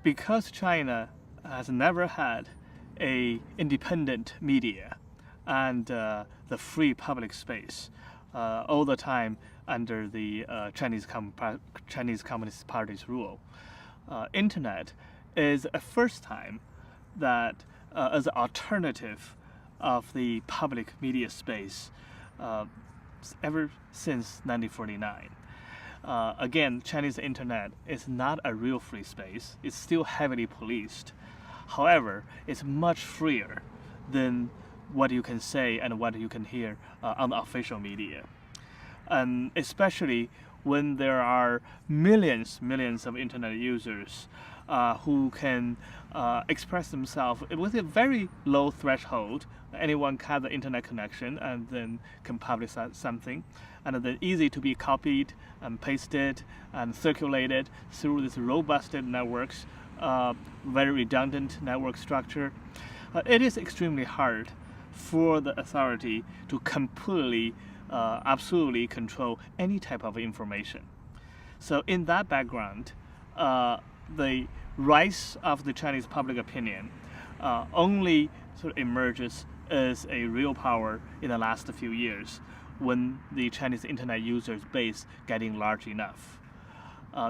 because China has never had a independent media and the free public space all the time under the Chinese Communist Party's rule, internet is a first time that as an alternative of the public media space ever since 1949. Again, Chinese internet is not a real free space. It's still heavily policed. However, it's much freer than what you can say and what you can hear on the official media. And especially when there are millions of internet users who can express themselves with a very low threshold. Anyone can have the internet connection and then can publish something, and then easy to be copied and pasted and circulated through this robust networks, very redundant network structure. It is extremely hard for the authority to completely, absolutely control any type of information. So in that background, the rise of the Chinese public opinion only sort of emerges as a real power in the last few years when the Chinese internet users base getting large enough.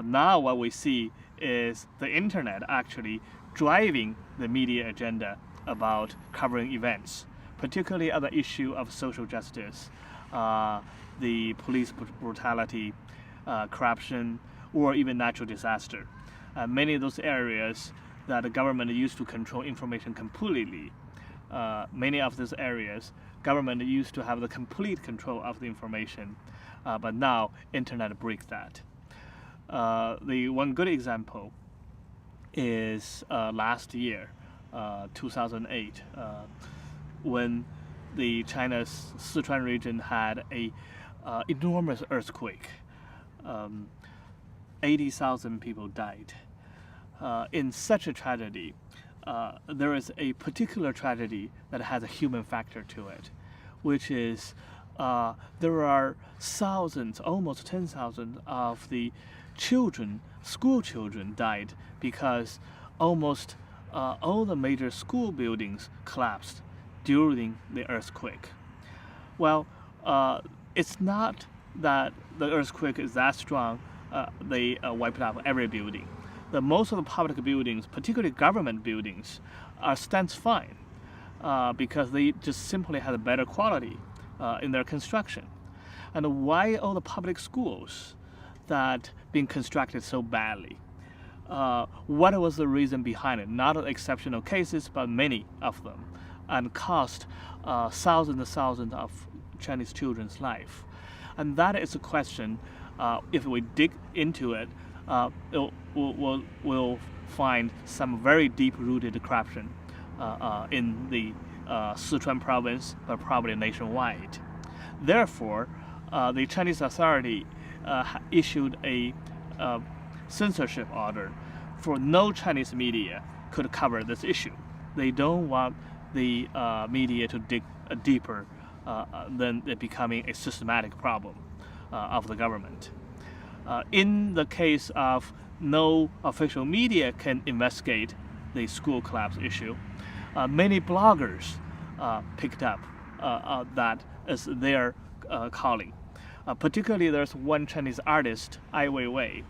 Now what we see is the internet actually driving the media agenda about covering events, particularly on the issue of social justice, the police brutality, corruption, or even natural disaster. Many of those areas that the government used to control information completely, many of those areas, government used to have the complete control of the information, but now internet breaks that. The one good example is last year, 2008, when the China's Sichuan region had a enormous earthquake. 80,000 people died. In such a tragedy, there is a particular tragedy that has a human factor to it, which is there are thousands, almost 10,000 of the children, school children died because almost all the major school buildings collapsed during the earthquake. Well, it's not that the earthquake is that strong, they wiped out every building. Most of the public buildings, particularly government buildings, stands fine because they just simply have a better quality in their construction. And why all the public schools that being constructed so badly? What was the reason behind it? Not exceptional cases, but many of them, and cost thousands and thousands of Chinese children's life. And that is a question. If we dig into it, we'll find some very deep-rooted corruption in the Sichuan province, but probably nationwide. Therefore, the Chinese authority issued a censorship order for no Chinese media could cover this issue. They don't want the media to dig deeper than it becoming a systematic problem of the government. In the case of no official media can investigate the school collapse issue, many bloggers picked up that as their calling. Particularly, there's one Chinese artist, Ai Weiwei,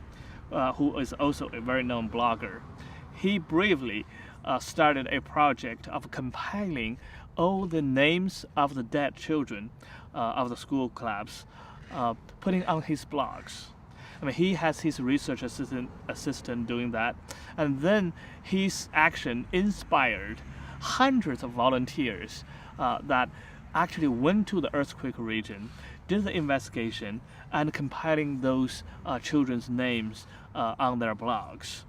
who is also a very known blogger. He bravely started a project of compiling all the names of the dead children of the school collapse, putting on his blogs. I mean, he has his research assistant doing that, and then his action inspired hundreds of volunteers that actually went to the earthquake region, did the investigation, and compiling those children's names on their blogs.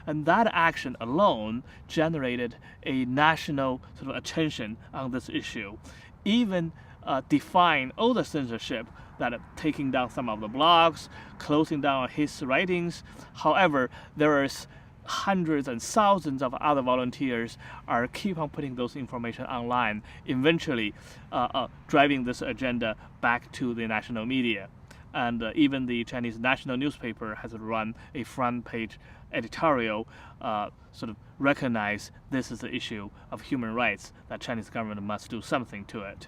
And that action alone generated a national sort of attention on this issue, even defying all the censorship that taking down some of the blogs, closing down his writings. However, there is hundreds and thousands of other volunteers are keep on putting those information online, eventually driving this agenda back to the national media. And even the Chinese national newspaper has run a front page editorial sort of recognize this is the issue of human rights, that Chinese government must do something to it.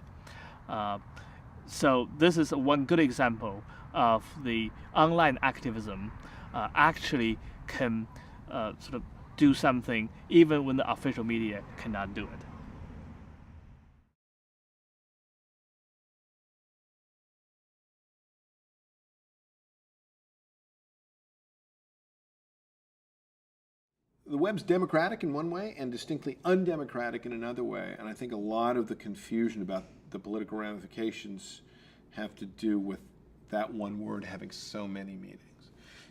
So this is one good example of the online activism actually can sort of do something even when the official media cannot do it. The web's democratic in one way and distinctly undemocratic in another way, and I think a lot of the confusion about the political ramifications have to do with that one word having so many meanings.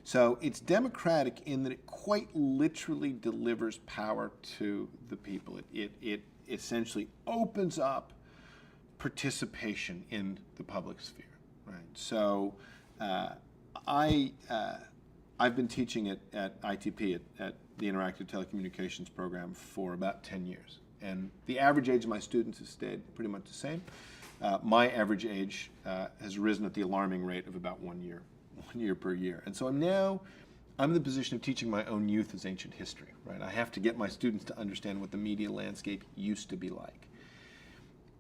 So it's democratic in that it quite literally delivers power to the people. It essentially opens up participation in the public sphere, right? So I've been teaching at ITP, at the Interactive Telecommunications Program, for about 10 years. And the average age of my students has stayed pretty much the same. My average age has risen at the alarming rate of about 1 year per year. And so I'm in the position of teaching my own youth as ancient history, right? I have to get my students to understand what the media landscape used to be like.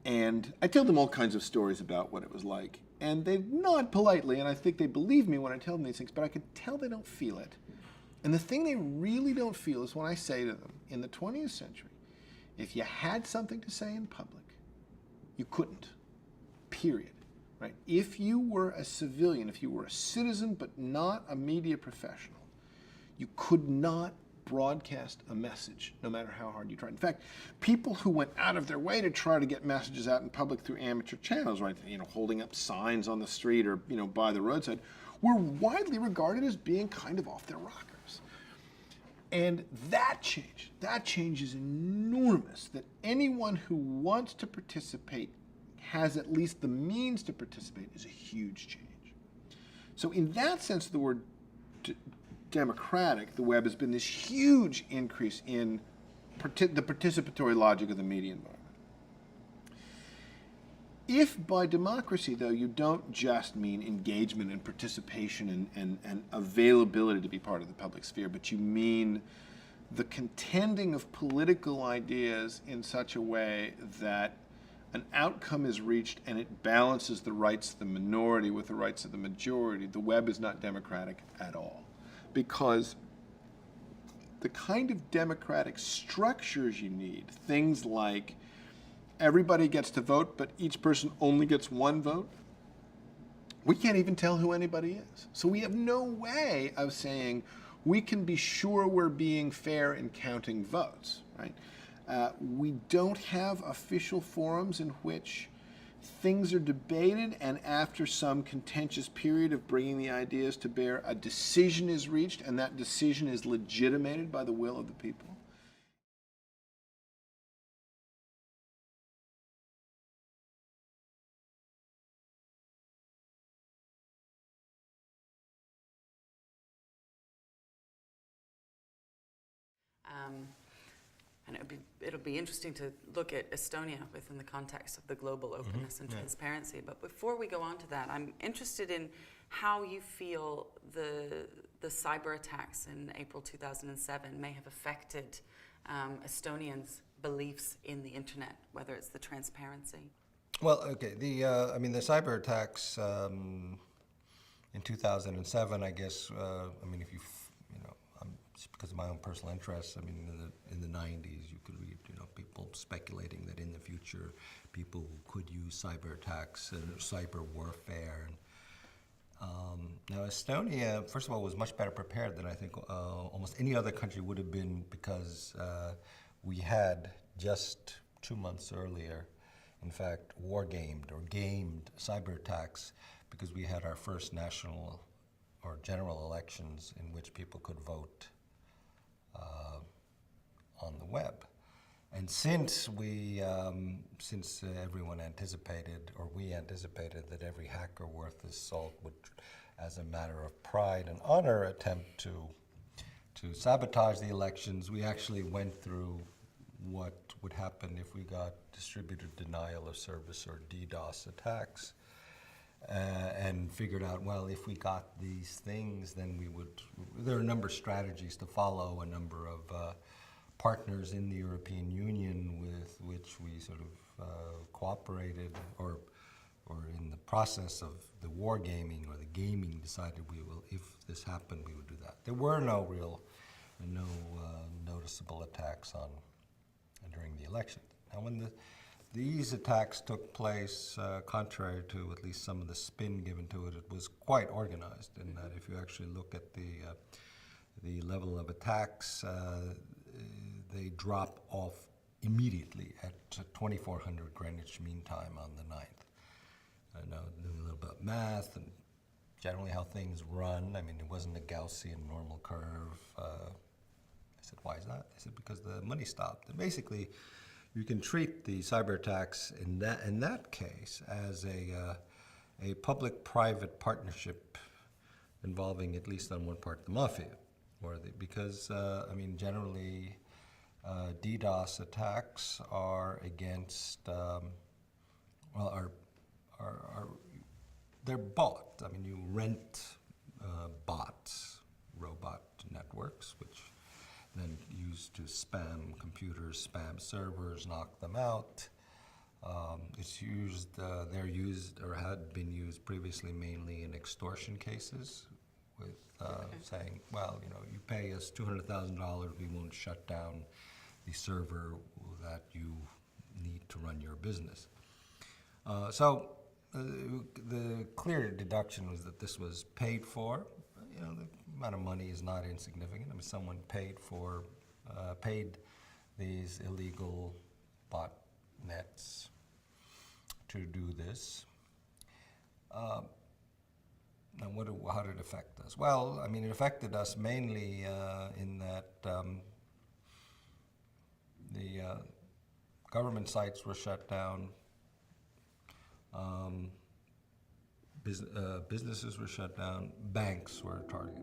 And I tell them all kinds of stories about what it was like. And they nod politely, and I think they believe me when I tell them these things, but I can tell they don't feel it. And the thing they really don't feel is when I say to them, in the 20th century, if you had something to say in public, you couldn't, period, right? If you were a civilian, if you were a citizen but not a media professional, you could not broadcast a message, no matter how hard you tried. In fact, people who went out of their way to try to get messages out in public through amateur channels, right, holding up signs on the street or, by the roadside, were widely regarded as being kind of off their rockers. And that change is enormous, that anyone who wants to participate, has at least the means to participate, is a huge change. So in that sense of the word democratic, the web has been this huge increase in the participatory logic of the media environment. If by democracy, though, you don't just mean engagement and participation and availability to be part of the public sphere, but you mean the contending of political ideas in such a way that an outcome is reached and it balances the rights of the minority with the rights of the majority, the web is not democratic at all. Because the kind of democratic structures you need, things like everybody gets to vote, but each person only gets one vote, we can't even tell who anybody is. So we have no way of saying we can be sure we're being fair in counting votes, right? We don't have official forums in which things are debated, and after some contentious period of bringing the ideas to bear, a decision is reached, and that decision is legitimated by the will of the people. And it'll be interesting to look at Estonia within the context of the global openness and transparency. But before we go on to that, I'm interested in how you feel the cyber attacks in April 2007 may have affected Estonians' beliefs in the internet, whether it's the transparency. Well, okay. The cyber attacks in 2007, I guess. If you because of my own personal interests, in the 90s, you could read, people speculating that in the future, people could use cyber attacks and cyber warfare. Now, Estonia, first of all, was much better prepared than I think almost any other country would have been, because we had just 2 months earlier, in fact, gamed cyber attacks, because we had our first national or general elections in which people could vote on the web. And since everyone anticipated, or we anticipated, that every hacker worth his salt would, as a matter of pride and honor, attempt to sabotage the elections, we actually went through what would happen if we got distributed denial of service or DDoS attacks. and figured out, well, if we got these things, then we would. There are a number of strategies to follow, a number of partners in the European Union with which we sort of cooperated, or in the process of the wargaming or the gaming, decided we will, if this happened, we would do that. There were no noticeable attacks during the election. Now, when these attacks took place, contrary to at least some of the spin given to it, it was quite organized. In that, if you actually look at the level of attacks, they drop off immediately at 2400 Greenwich Mean Time on the 9th. I know, doing a little bit of math and generally how things run. I mean, it wasn't a Gaussian normal curve. I said, why is that? They said, because the money stopped. And basically, you can treat the cyber attacks in that case as a public-private partnership involving, at least on one part, the mafia, because I mean, generally, DDoS attacks are against they're bought. I mean, you rent bots, robot networks, which then used to spam computers, spam servers, knock them out. It's used, they're used or had been used previously mainly in extortion cases with saying, well, you know, you pay us $200,000, we won't shut down the server that you need to run your business. So the clear deduction was that this was paid for. You know, the amount of money is not insignificant. I mean, someone paid these illegal botnets to do this. Now, how did it affect us? Well, I mean, it affected us mainly in that the government sites were shut down. Businesses were shut down. Banks were targeted.